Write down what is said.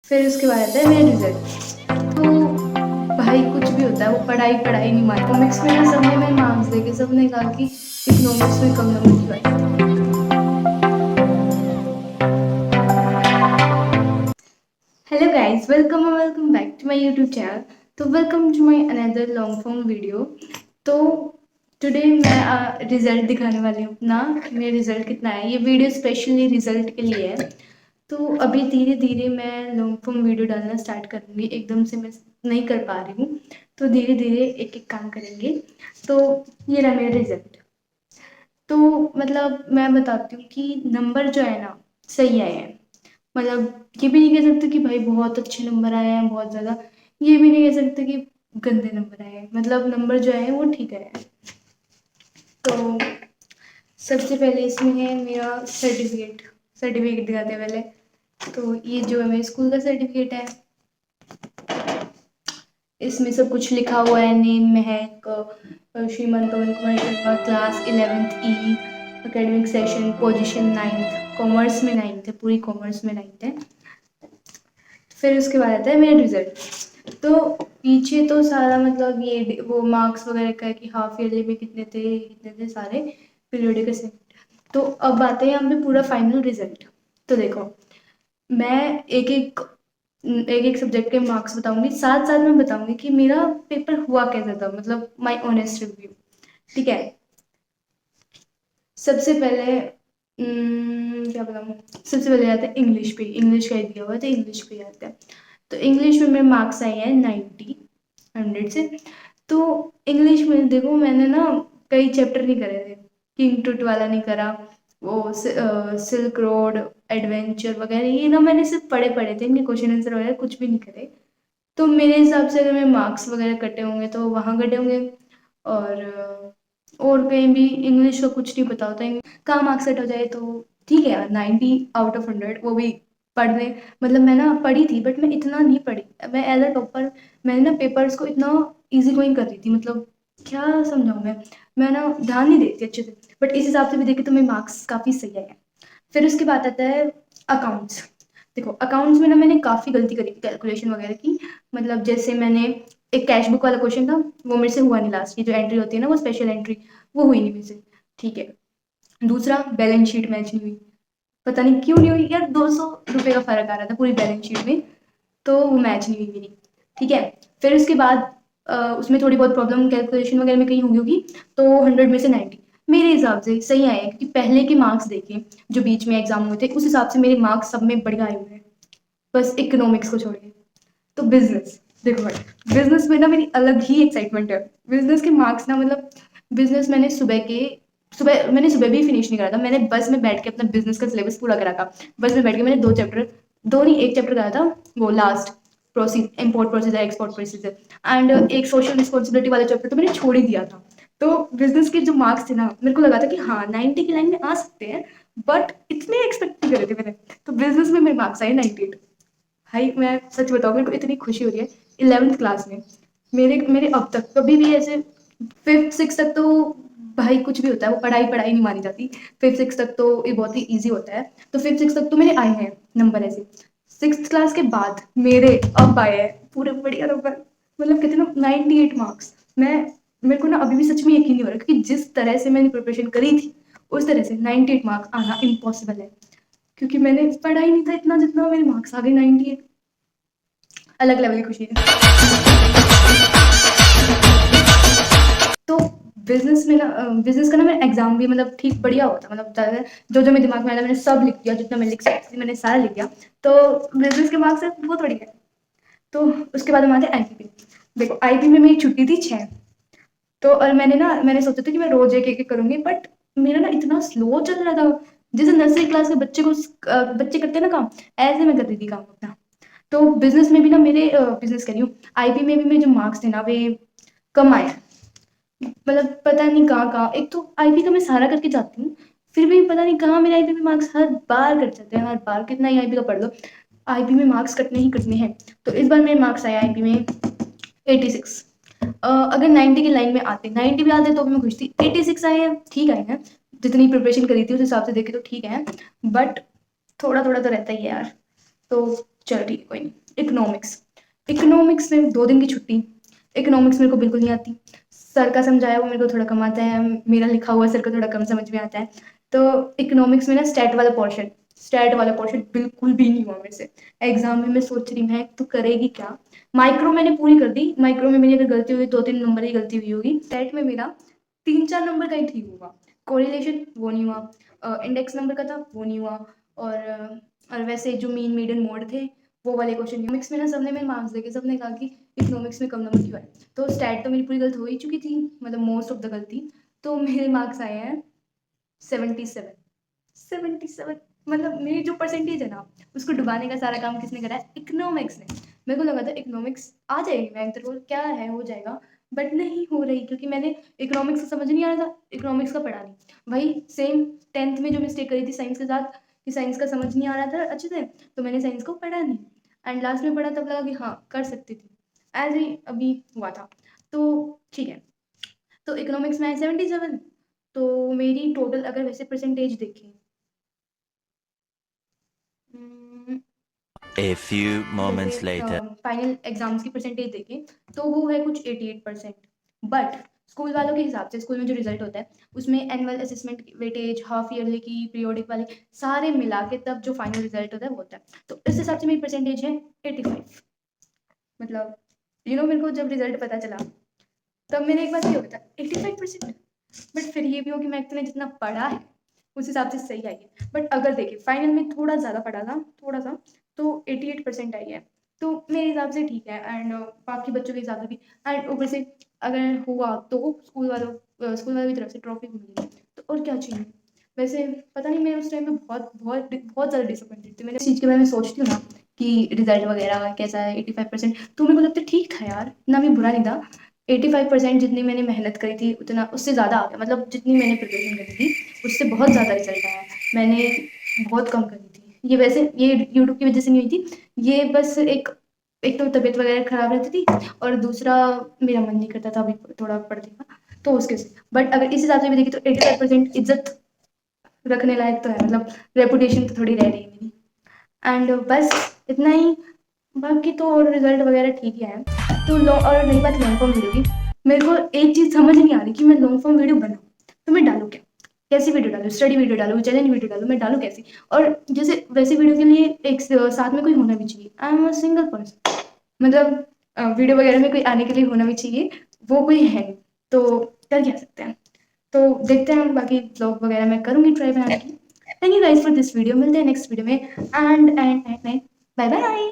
फिर उसके बाद आता है मेरा रिजल्ट। तो भाई कुछ भी होता है, वो पढ़ाई पढ़ाई नहीं मानी। इकोनॉमिक्स में ना सबने मेरे मार्क्स देखे, सबने कहा कि इकोनॉमिक्स में कम नंबर क्यों आए। Hello guys, welcome back to my YouTube channel. तो welcome to my another long form video. तो टुडे मैं रिजल्ट दिखाने वाली हूँ अपना, कि मेरा रिजल्ट कितना है। ये वीडियो स्पेशली रिजल्ट के लिए है। तो अभी धीरे धीरे मैं लॉन्ग फॉर्म वीडियो डालना स्टार्ट करूँगी, एकदम से मैं नहीं कर पा रही हूँ। तो धीरे धीरे एक एक काम करेंगे। तो ये रहा मेरा रिजल्ट। तो मतलब मैं बताती हूँ कि नंबर जो है ना, सही आए हैं। मतलब ये भी नहीं कह सकते कि भाई बहुत अच्छे नंबर आए हैं, बहुत ज़्यादा। ये भी नहीं कह सकते कि गंदे नंबर आए हैं, मतलब नंबर जो है वो ठीक है। तो सबसे पहले इसमें है मेरा सर्टिफिकेट। सर्टिफिकेट दिखाते हैं पहले। तो ये जो है मेरे स्कूल का सर्टिफिकेट है। इसमें सब कुछ लिखा हुआ है, name Mahak, Shriman Pawan Kumar Sharma, class 11th E, academic session, position 9th, commerce में 9th है, पूरी कॉमर्स में 9th है। फिर उसके बाद आता है मेरा रिजल्ट। तो पीछे तो सारा मतलब ये वो मार्क्स वगैरह का है कि हाफ ईयरली में कितने थे सारे, पीरियोडिक असाइनमेंट। तो अब आते हैं यहाँ पे पूरा फाइनल रिजल्ट। तो देखो, मैं एक एक सब्जेक्ट के मार्क्स बताऊंगी, साथ साथ में बताऊंगी कि मेरा पेपर हुआ कैसा था, मतलब माय ऑनेस्ट रिव्यू। ठीक है। सबसे पहले क्या बताऊँ। सबसे पहले आता है इंग्लिश पे। इंग्लिश का ही दिया हुआ है तो इंग्लिश पे आता है। तो इंग्लिश में मेरे मार्क्स आए हैं 90, 100 से। तो इंग्लिश में देखो, मैंने ना कई चैप्टर नहीं करे थे। किंग टूट वाला नहीं करा, वो सिल्क रोड, एडवेंचर वगैरह, ये ना मैंने सिर्फ पढ़े पढ़े थे, इनके क्वेश्चन आंसर वगैरह कुछ भी नहीं करे। तो मेरे हिसाब से अगर मेरे मार्क्स वगैरह कटे होंगे तो वहाँ कटे होंगे। और कहीं भी इंग्लिश का कुछ नहीं पता होता है, कहाँ मार्क्स सेट हो जाए तो ठीक है यार। 90 आउट ऑफ 100 वो भी पढ़ने, मतलब मैं ना पढ़ी थी बट मैं इतना नहीं पढ़ी। मैं एज अ टॉपर, मैंने ना पेपर्स को इतना इजी गोइंग कर रही थी, मतलब क्या समझाऊँ मैं ना ध्यान नहीं देती अच्छे से। बट इस हिसाब से भी देखे तो मेरे मार्क्स काफ़ी सही आए हैं। फिर उसके बाद आता है अकाउंट्स। देखो अकाउंट्स में ना मैंने काफ़ी गलती करी थी कैलकुलेशन वगैरह की। मतलब जैसे मैंने, एक कैश बुक वाला क्वेश्चन था, वो मेरे से हुआ नहीं। लास्ट की जो एंट्री होती है ना, वो स्पेशल एंट्री, वो हुई नहीं मेरे से। ठीक है। दूसरा, बैलेंस शीट मैच नहीं हुई। पता नहीं क्यों नहीं हुई यार, 200 रुपये का फर्क आ रहा था पूरी बैलेंस शीट में। तो वो मैच नहीं हुई मेरी। ठीक है। फिर उसके बाद उसमें थोड़ी बहुत प्रॉब्लम कैलकुलेशन वगैरह में कहीं होगी होगी। तो 100 में से 90 मेरे हिसाब से सही आए हैं, क्योंकि पहले के मार्क्स देखे जो बीच में एग्जाम हुए थे, उस हिसाब से मेरे मार्क्स सब में बढ़िया आए हुए हैं, बस इकोनॉमिक्स को छोड़ के। तो बिजनेस, देखो भाई, बिजनेस में ना मेरी अलग ही एक्साइटमेंट है। बिजनेस के मार्क्स ना, मतलब बिजनेस मैंने सुबह भी फिनिश नहीं करा था। मैंने बस में बैठ के अपना बिजनेस का सिलेबस पूरा करा था। बस में बैठ के मैंने 2 चैप्टर, दो नहीं एक चैप्टर करा था, वो last, process import procedure export procedure, and एक सोशल रिस्पॉन्सिबिलिटी वाला चैप्टर तो मैंने छोड़ ही दिया था। तो बिजनेस के जो मार्क्स थे ना, मेरे को लगा था कि हाँ 90 की लाइन में आ सकते हैं, बट इतने एक्सपेक्ट नहीं करे थे मैंने। तो बिजनेस में मेरे मार्क्स आए 98। भाई मैं सच बताऊँ, मेरे को इतनी खुशी हो रही है। 11th क्लास में मेरे मेरे अब तक कभी भी ऐसे, 5th 6th तक तो भाई कुछ भी होता है, वो पढ़ाई पढ़ाई नहीं मानी जाती। 5th 6th तक तो ये बहुत ही ईजी होता है। तो 5th 6th तक तो मेरे आए हैं नंबर ऐसे। 6th क्लास के बाद मेरे अब आए हैं पूरे बढ़िया नंबर, मतलब कितने, 98 मार्क्स। मेरे को ना अभी भी सच में यकीन नहीं हो रहा, क्योंकि जिस तरह से मैंने प्रिपरेशन करी थी, उस तरह से 98 मार्क्स आना इम्पॉसिबल है। क्योंकि मैंने पढ़ा ही नहीं था इतना, जितना मेरे मार्क्स आ गए 98। अलग लेवल की खुशी है। तो बिजनेस में ना, बिजनेस का ना मेरा एग्जाम भी मतलब ठीक बढ़िया होता, मतलब ज़्यादा जो जो मेरे दिमाग में आया था मैंने सब लिख दिया, जितना मैं लिख सकती थी मैंने सारा लिख दिया। तो बिजनेस के मार्क्स से बहुत बढ़िया है। तो उसके बाद हम आते हैं आईपी। देखो आईपी में मेरी छुट्टी थी 6। तो और मैंने सोचा था कि मैं रोज एक एक करूंगी, बट मेरा ना इतना स्लो चल रहा था। जैसे नर्सरी क्लास के बच्चे को बच्चे करते हैं ना काम, ऐसे मैं कर रही थी काम अपना। तो बिजनेस में भी ना मेरे, बिजनेस कर रही हूँ, आईपी में भी मेरे जो मार्क्स थे ना, वे कम आए। मतलब पता नहीं कहाँ कहाँ, एक तो आईपी का मैं सारा करके जाती हूँ, फिर भी पता नहीं कहाँ मेरे आईपी में मार्क्स हर बार कट जाते हैं, हर बार। कितना ही आईपी का पढ़ लो, आईपी में मार्क्स कटने ही कटने हैं। तो इस बार मेरे मार्क्स आए आईपी में 86। अगर 90 की लाइन में आते, 90 भी आते तो भी मैं खुश थी। 86 आए हैं, ठीक आए हैं, जितनी प्रिपरेशन करी थी उस हिसाब से देखे तो ठीक है। बट थोड़ा थोड़ा तो रहता ही है यार। तो चलो ठीक है, कोई नहीं। इकोनॉमिक्स, इकोनॉमिक्स में 2 दिन की छुट्टी। इकोनॉमिक्स मेरे को बिल्कुल नहीं आती। सर का समझाया हुआ मेरे को थोड़ा कम आता है, मेरा लिखा हुआ सर को थोड़ा कम समझ में आता है। तो इकोनॉमिक्स में ना स्टैट वाला पोर्शन बिल्कुल भी नहीं हुआ मेरे से। एग्जाम में मैं सोच रही मैं तो करेगी क्या। माइक्रो मैंने पूरी कर दी, माइक्रो में मेरी अगर गलती हुई 2-3 नंबर की गलती हुई होगी। स्टैट में मेरा 3-4 नंबर का ही ठीक हुआ। कोरिलेशन वो नहीं हुआ, इंडेक्स नंबर का था वो नहीं हुआ, और वैसे जो मीन मीडियन मोड थे वो वाले क्वेश्चन। इकोनॉमिक्स में ना सबने मेरे मार्क्स देखे, सबने कहा कि इकोनॉमिक्स में कम नंबर क्यों आए। तो स्टैट तो मेरी पूरी गलत हो ही चुकी थी, मतलब मोस्ट ऑफ द गलती। तो मेरे मार्क्स आए हैं 77। 77, मतलब मेरी जो परसेंटेज है ना, उसको डुबाने का सारा काम किसने करा है? इकोनॉमिक्स ने। मेरे को लगा था इकोनॉमिक्स आ जाएगी रैंक, तेरे को क्या है हो जाएगा, बट नहीं हो रही, क्योंकि मैंने इकोनॉमिक्स को समझ नहीं आ रहा था, इकोनॉमिक्स का पढ़ा नहीं। वही सेम 10th में जो मिस्टेक करी थी साइंस के साथ, कि साइंस का समझ नहीं आ रहा था अच्छे से, तो मैंने साइंस को पढ़ा नहीं। एंड लास्ट में पढ़ा तब लगा कि हाँ कर सकती थी, एज ही अभी हुआ था। तो ठीक है, तो इकोनॉमिक्स में 77। तो मेरी टोटल अगर वैसे परसेंटेज देखें, A few जैसे moments later. फाइनल एग्जाम्स की परसेंटेज देखें तो वो है कुछ 88%। बट स्कूल वालों के हिसाब से स्कूल में जो रिजल्ट होता है उसमें annual assessment weightage, half yearly की, पीरियोडिक वाले सारे मिला के तब जो फाइनल रिजल्ट होता है वो होता है। तो इस हिसाब से मेरी परसेंटेज है 85। मतलब मेरे को जब रिजल्ट पता चला तब मेरे एक बार ये होता है 85%। बट फिर ये भी हो कि मैंने जितना पढ़ा है उस हिसाब से सही आई है। बट अगर देखिए फाइनल में थोड़ा ज़्यादा पढ़ा था, थोड़ा सा, तो 88% आई है। तो मेरे हिसाब से ठीक है, एंड बाकी बच्चों के हिसाब से भी। एंड ऊपर से अगर हुआ तो स्कूल वालों की तरफ से ट्रॉफी भी मिली, तो और क्या चाहिए। वैसे पता नहीं, मैं उस टाइम में बहुत बहुत बहुत ज़्यादा डिसअपॉइंटेड थी। मैंने इस चीज़ के बारे में सोचती हूँ ना कि रिजल्ट वगैरह कैसा है 85%, तो मेरे को लगता है ठीक था यार, इतना भी बुरा नहीं था। 85% जितनी मैंने मेहनत करी थी उतना उससे ज़्यादा आ गया, मतलब जितनी मैंने प्रिपरेशन करी थी उससे बहुत ज़्यादा रिजल्ट आया। मैंने बहुत कम करी थी ये, वैसे ये यूट्यूब की वजह से नहीं हुई थी, ये बस एक तो तबीयत वगैरह खराब रहती थी, और दूसरा मेरा मन नहीं करता था अभी थोड़ा पढ़ने का, तो उसके से। बट अगर इस हिसाब से भी देखी तो 85% इज्जत रखने लायक तो है, मतलब रेपुटेशन तो थोड़ी रह रही है मेरी। एंड बस इतना ही। बाकी तो और रिजल्ट वगैरह ठीक ही है। तो और रही बात लॉन्ग फॉर्म वीडियो की, मेरे को एक चीज़ समझ नहीं आ रही कि मैं लॉन्ग फॉर्म वीडियो बनाऊँ तो मैं डालूँ क्या, कैसी वीडियो डालूँ? स्टडी वीडियो डालूँ, चैलेंज वीडियो डालूँ, मैं डालूँ कैसी? और जैसे वैसी वीडियो के लिए एक साथ में कोई होना भी चाहिए। I am a single person, मतलब वीडियो वगैरह में कोई आने के लिए होना भी चाहिए, वो कोई है नहीं, तो कर क्या सकते हैं। तो देखते हैं, बाकी ब्लॉग वगैरह मैं करूँगी ट्राई बनाने की। Thank you guys for this video, मिलते हैं नेक्स्ट वीडियो में। And bye bye.